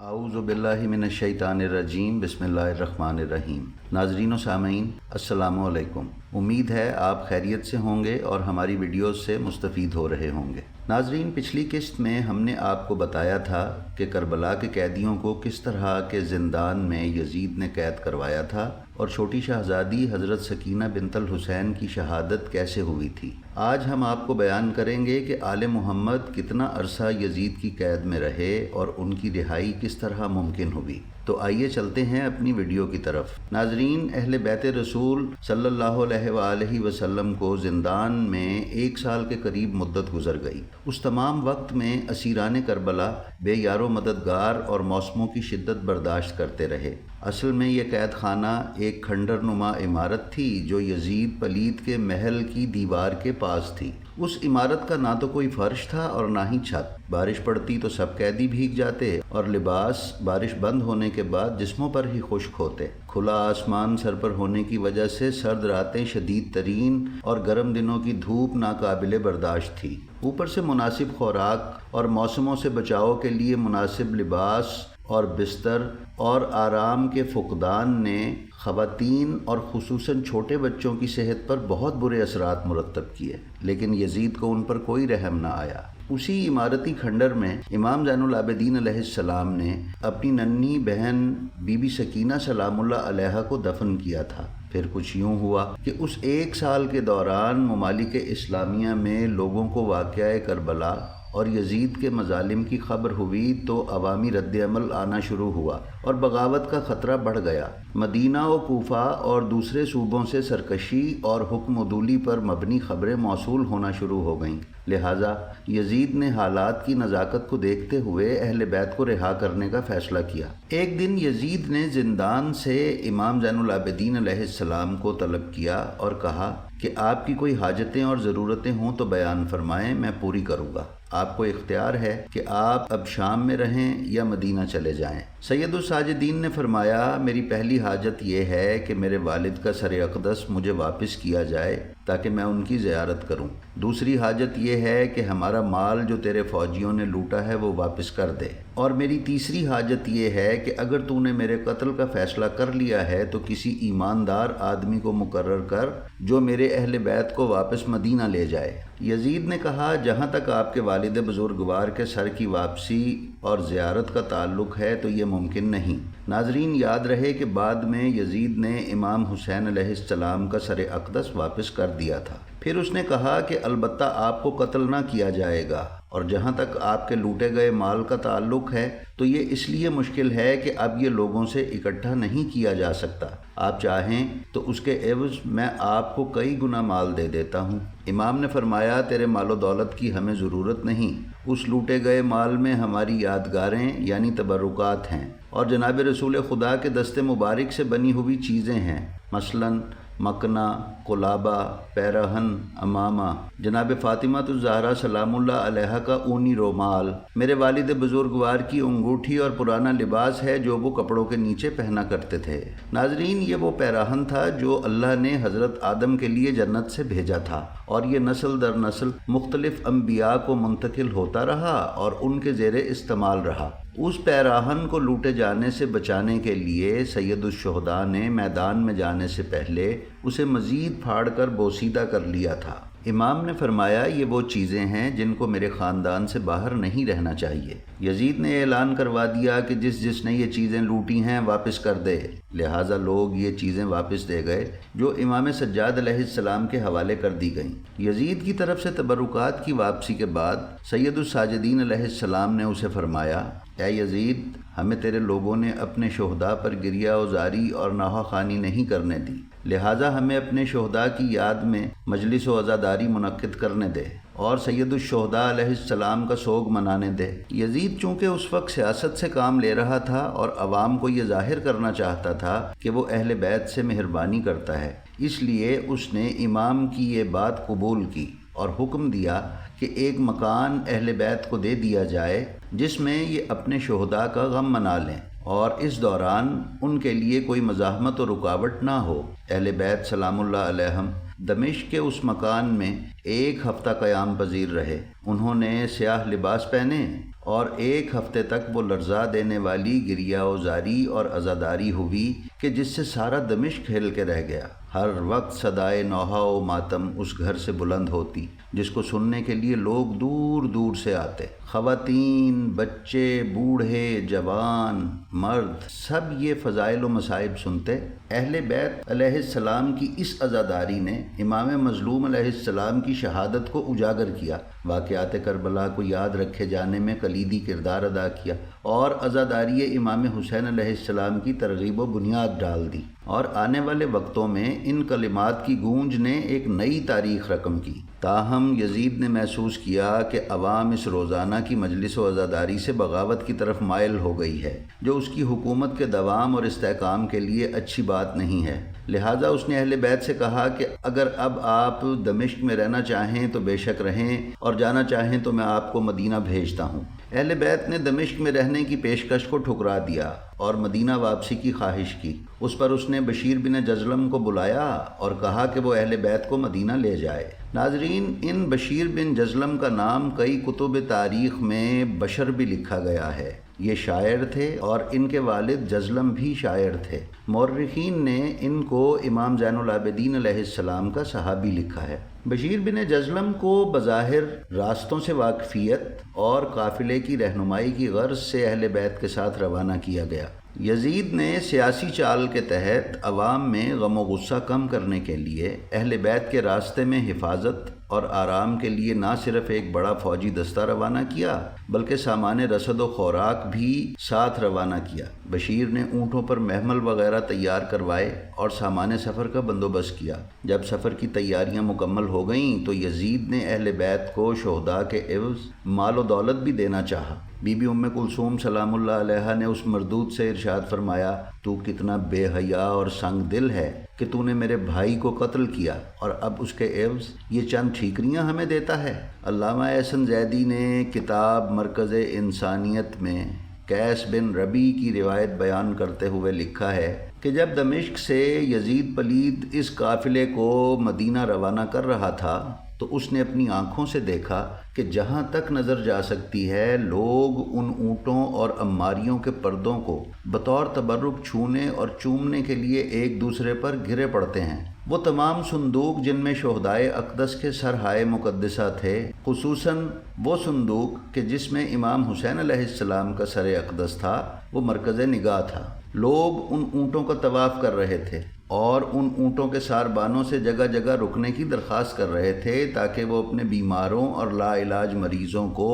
اعوذ باللہ من الشیطان الرجیم بسم اللہ الرحمن الرحیم۔ ناظرین و سامعین السلام علیکم۔ امید ہے آپ خیریت سے ہوں گے اور ہماری ویڈیوز سے مستفید ہو رہے ہوں گے۔ ناظرین، پچھلی قسط میں ہم نے آپ کو بتایا تھا کہ کربلا کے قیدیوں کو کس طرح کے زندان میں یزید نے قید کروایا تھا اور چھوٹی شہزادی حضرت سکینہ بنت الحسین کی شہادت کیسے ہوئی تھی۔ آج ہم آپ کو بیان کریں گے کہ آل محمد کتنا عرصہ یزید کی قید میں رہے اور ان کی رہائی کس طرح ممکن ہوئی۔ تو آئیے چلتے ہیں اپنی ویڈیو کی طرف۔ ناظرین، اہل بیت رسول صلی اللہ علیہ وآلہ وسلم کو زندان میں 1 سال کے قریب مدت گزر گئی۔ اس تمام وقت میں اسیران کربلا بے یار و مددگار اور موسموں کی شدت برداشت کرتے رہے۔ اصل میں یہ قید خانہ ایک کھنڈر نما عمارت تھی جو یزید پلید کے محل کی دیوار کے پاس تھی۔ اس عمارت کا نہ تو کوئی فرش تھا اور نہ ہی چھت۔ بارش پڑتی تو سب قیدی بھیگ جاتے اور لباس بارش بند ہونے کے بعد جسموں پر ہی خشک ہوتے۔ کھلا آسمان سر پر ہونے کی وجہ سے سرد راتیں شدید ترین اور گرم دنوں کی دھوپ ناقابل برداشت تھی۔ اوپر سے مناسب خوراک اور موسموں سے بچاؤ کے لیے مناسب لباس اور بستر اور آرام کے فقدان نے خواتین اور خصوصاً چھوٹے بچوں کی صحت پر بہت برے اثرات مرتب کیے، لیکن یزید کو ان پر کوئی رحم نہ آیا۔ اسی عمارتی کھنڈر میں امام زین العابدین علیہ السلام نے اپنی ننھی بہن بی بی سکینہ سلام اللہ علیہا کو دفن کیا تھا۔ پھر کچھ یوں ہوا کہ اس 1 سال کے دوران ممالک اسلامیہ میں لوگوں کو واقعہ کربلا اور یزید کے مظالم کی خبر ہوئی تو عوامی رد عمل آنا شروع ہوا اور بغاوت کا خطرہ بڑھ گیا۔ مدینہ و کوفہ اور دوسرے صوبوں سے سرکشی اور حکم عدولی پر مبنی خبریں موصول ہونا شروع ہو گئیں، لہٰذا یزید نے حالات کی نزاکت کو دیکھتے ہوئے اہل بیت کو رہا کرنے کا فیصلہ کیا۔ ایک دن یزید نے زندان سے امام زین العابدین علیہ السلام کو طلب کیا اور کہا کہ آپ کی کوئی حاجتیں اور ضرورتیں ہوں تو بیان فرمائیں، میں پوری کروں گا۔ آپ کو اختیار ہے کہ آپ اب شام میں رہیں یا مدینہ چلے جائیں۔ سید الساجدین نے فرمایا، میری پہلی حاجت یہ ہے کہ میرے والد کا سر اقدس مجھے واپس کیا جائے تاکہ میں ان کی زیارت کروں۔ دوسری حاجت یہ ہے کہ ہمارا مال جو تیرے فوجیوں نے لوٹا ہے وہ واپس کر دے، اور میری تیسری حاجت یہ ہے کہ اگر تو نے میرے قتل کا فیصلہ کر لیا ہے تو کسی ایماندار آدمی کو مقرر کر جو میرے اہل بیت کو واپس مدینہ لے جائے۔ یزید نے کہا، جہاں تک آپ کے والد بزرگوار کے سر کی واپسی اور زیارت کا تعلق ہے تو یہ ممکن نہیں۔ ناظرین، یاد رہے کہ بعد میں یزید نے امام حسین علیہ السلام کا سر اقدس واپس کر دیا تھا۔ پھر اس نے کہا کہ البتہ آپ کو قتل نہ کیا جائے گا، اور جہاں تک آپ کے لوٹے گئے مال کا تعلق ہے تو یہ اس لیے مشکل ہے کہ اب یہ لوگوں سے اکٹھا نہیں کیا جا سکتا۔ آپ چاہیں تو اس کے عوض میں آپ کو کئی گنا مال دے دیتا ہوں۔ امام نے فرمایا، تیرے مال و دولت کی ہمیں ضرورت نہیں، اس لوٹے گئے مال میں ہماری یادگاریں یعنی تبرکات ہیں اور جناب رسول خدا کے دست مبارک سے بنی ہوئی چیزیں ہیں، مثلاً مکنا، قلابہ، پیراہن، امامہ، جناب فاطمہ الزہرا سلام اللہ علیہا کا اونی رومال، میرے والد بزرگوار کی انگوٹھی اور پرانا لباس ہے جو وہ کپڑوں کے نیچے پہنا کرتے تھے۔ ناظرین، یہ وہ پیراہن تھا جو اللہ نے حضرت آدم کے لیے جنت سے بھیجا تھا، اور یہ نسل در نسل مختلف انبیاء کو منتقل ہوتا رہا اور ان کے زیر استعمال رہا۔ اس پیراہن کو لوٹے جانے سے بچانے کے لیے سید الشہداء نے میدان میں جانے سے پہلے اسے مزید پھاڑ کر بوسیدہ کر لیا تھا۔ امام نے فرمایا، یہ وہ چیزیں ہیں جن کو میرے خاندان سے باہر نہیں رہنا چاہیے۔ یزید نے اعلان کروا دیا کہ جس نے یہ چیزیں لوٹی ہیں واپس کر دے، لہٰذا لوگ یہ چیزیں واپس دے گئے جو امام سجاد علیہ السلام کے حوالے کر دی گئیں۔ یزید کی طرف سے تبرکات کی واپسی کے بعد سید الساجدین علیہ السلام نے اسے فرمایا، اے یزید، ہمیں تیرے لوگوں نے اپنے شہداء پر گریہ وزاری اور نوحہ خوانی نہیں کرنے دی، لہٰذا ہمیں اپنے شہداء کی یاد میں مجلس و عزاداری منعقد کرنے دے اور سید الشہداء علیہ السلام کا سوگ منانے دے۔ یزید چونکہ اس وقت سیاست سے کام لے رہا تھا اور عوام کو یہ ظاہر کرنا چاہتا تھا کہ وہ اہل بیت سے مہربانی کرتا ہے، اس لیے اس نے امام کی یہ بات قبول کی اور حکم دیا کہ ایک مکان اہل بیت کو دے دیا جائے جس میں یہ اپنے شہداء کا غم منا لیں اور اس دوران ان کے لیے کوئی مزاحمت و رکاوٹ نہ ہو۔ اہل بیت سلام اللہ علیہم دمشق کے اس مکان میں 1 ہفتہ قیام پذیر رہے۔ انہوں نے سیاہ لباس پہنے اور ایک ہفتے تک وہ لرزا دینے والی گریہ و زاری اور عزاداری ہوئی کہ جس سے سارا دمشق ہل کے رہ گیا۔ ہر وقت صدائے نوحہ و ماتم اس گھر سے بلند ہوتی جس کو سننے کے لیے لوگ دور دور سے آتے۔ خواتین، بچے، بوڑھے، جوان، مرد سب یہ فضائل و مصائب سنتے۔ اہل بیت علیہ السلام کی اس عزاداری نے امام مظلوم علیہ السلام کی شہادت کو اجاگر کیا، واقعات کربلا کو یاد رکھے جانے میں کلیدی کردار ادا کیا اور عزاداری امام حسین علیہ السلام کی ترغیب و بنیاد ڈال دی، اور آنے والے وقتوں میں ان کلمات کی گونج نے ایک نئی تاریخ رقم کی۔ تاہم یزید نے محسوس کیا کہ عوام اس روزانہ کی مجلس و عزاداری سے بغاوت کی طرف مائل ہو گئی ہے، جو اس کی حکومت کے دوام اور استحکام کے لیے اچھی بات نہیں ہے۔ لہٰذا اس نے اہل بیت سے کہا کہ اگر اب آپ دمشق میں رہنا چاہیں تو بے شک رہیں، اور جانا چاہیں تو میں آپ کو مدینہ بھیجتا ہوں۔ اہل بیت نے دمشق میں رہنے کی پیشکش کو ٹھکرا دیا اور مدینہ واپسی کی خواہش کی۔ اس پر اس نے بشیر بن جزلم کو بلایا اور کہا کہ وہ اہل بیت کو مدینہ لے جائے۔ ناظرین، ان بشیر بن جزلم کا نام کئی کتب تاریخ میں بشر بھی لکھا گیا ہے۔ یہ شاعر تھے اور ان کے والد جزلم بھی شاعر تھے۔ مورخین نے ان کو امام زین العابدین علیہ السلام کا صحابی لکھا ہے۔ بشیر بن جزلم کو بظاہر راستوں سے واقفیت اور قافلے کی رہنمائی کی غرض سے اہل بیت کے ساتھ روانہ کیا گیا۔ یزید نے سیاسی چال کے تحت عوام میں غم و غصہ کم کرنے کے لیے اہل بیت کے راستے میں حفاظت اور آرام کے لیے نہ صرف ایک بڑا فوجی دستہ روانہ کیا بلکہ سامان رسد و خوراک بھی ساتھ روانہ کیا۔ بشیر نے اونٹوں پر محمل وغیرہ تیار کروائے اور سامان سفر کا بندوبست کیا۔ جب سفر کی تیاریاں مکمل ہو گئیں تو یزید نے اہل بیت کو شہداء کے عوض مال و دولت بھی دینا چاہا۔ بی بی ام کلثوم سلام اللہ علیہا نے اس مردود سے ارشاد فرمایا، تو کتنا بے حیا اور سنگ دل ہے کہ تو نے میرے بھائی کو قتل کیا اور اب اس کے عوض یہ چند ٹھیکریاں ہمیں دیتا ہے۔ علامہ احسن زیدی نے کتاب مرکز انسانیت میں قیس بن ربیع کی روایت بیان کرتے ہوئے لکھا ہے کہ جب دمشق سے یزید پلید اس قافلے کو مدینہ روانہ کر رہا تھا تو اس نے اپنی آنکھوں سے دیکھا کہ جہاں تک نظر جا سکتی ہے لوگ ان اونٹوں اور اماریوں کے پردوں کو بطور تبرک چھونے اور چومنے کے لیے ایک دوسرے پر گرے پڑتے ہیں۔ وہ تمام صندوق جن میں شہدائے اقدس کے سرہائے مقدسہ تھے، خصوصاً وہ صندوق کہ جس میں امام حسین علیہ السلام کا سر اقدس تھا، وہ مرکز نگاہ تھا۔ لوگ ان اونٹوں کا طواف کر رہے تھے اور ان اونٹوں کے ساربانوں سے جگہ جگہ رکنے کی درخواست کر رہے تھے تاکہ وہ اپنے بیماروں اور لا علاج مریضوں کو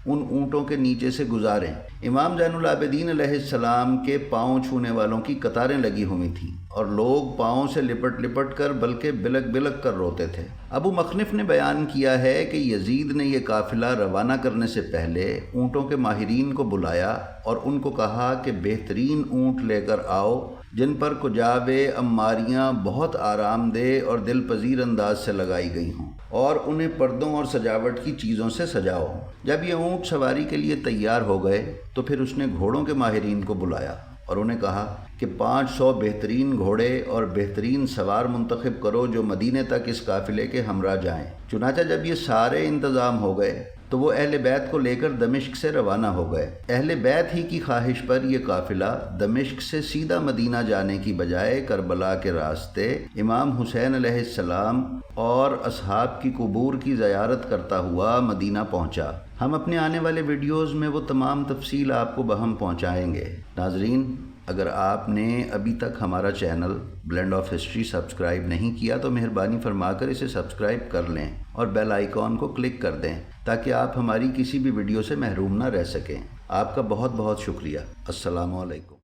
ان اونٹوں کے نیچے سے گزاریں۔ امام زین العابدین علیہ السلام کے پاؤں چھونے والوں کی قطاریں لگی ہوئی تھیں اور لوگ پاؤں سے لپٹ لپٹ کر بلکہ بلک بلک کر روتے تھے۔ ابو مخنف نے بیان کیا ہے کہ یزید نے یہ قافلہ روانہ کرنے سے پہلے اونٹوں کے ماہرین کو بلایا اور ان کو کہا کہ بہترین اونٹ لے کر آؤ جن پر کجاوے اماریاں بہت آرام دہ اور دل پذیر انداز سے لگائی گئی ہوں، اور انہیں پردوں اور سجاوٹ کی چیزوں سے سجاؤ۔ جب یہ اونٹ سواری کے لیے تیار ہو گئے تو پھر اس نے گھوڑوں کے ماہرین کو بلایا اور انہیں کہا کہ 500 بہترین گھوڑے اور بہترین سوار منتخب کرو جو مدینے تک اس قافلے کے ہمراہ جائیں۔ چنانچہ جب یہ سارے انتظام ہو گئے تو وہ اہل بیت کو لے کر دمشق سے روانہ ہو گئے۔ اہل بیت ہی کی خواہش پر یہ قافلہ دمشق سے سیدھا مدینہ جانے کی بجائے کربلا کے راستے امام حسین علیہ السلام اور اصحاب کی قبور کی زیارت کرتا ہوا مدینہ پہنچا۔ ہم اپنے آنے والے ویڈیوز میں وہ تمام تفصیل آپ کو بہم پہنچائیں گے۔ ناظرین، اگر آپ نے ابھی تک ہمارا channel blend of history subscribe نہیں کیا تو مہربانی فرما کر اسے سبسکرائب کر لیں اور بیل آئیکن کو کلک کر دیں تاکہ آپ ہماری کسی بھی ویڈیو سے محروم نہ رہ سکیں۔ آپ کا بہت بہت شکریہ۔ السلام علیکم۔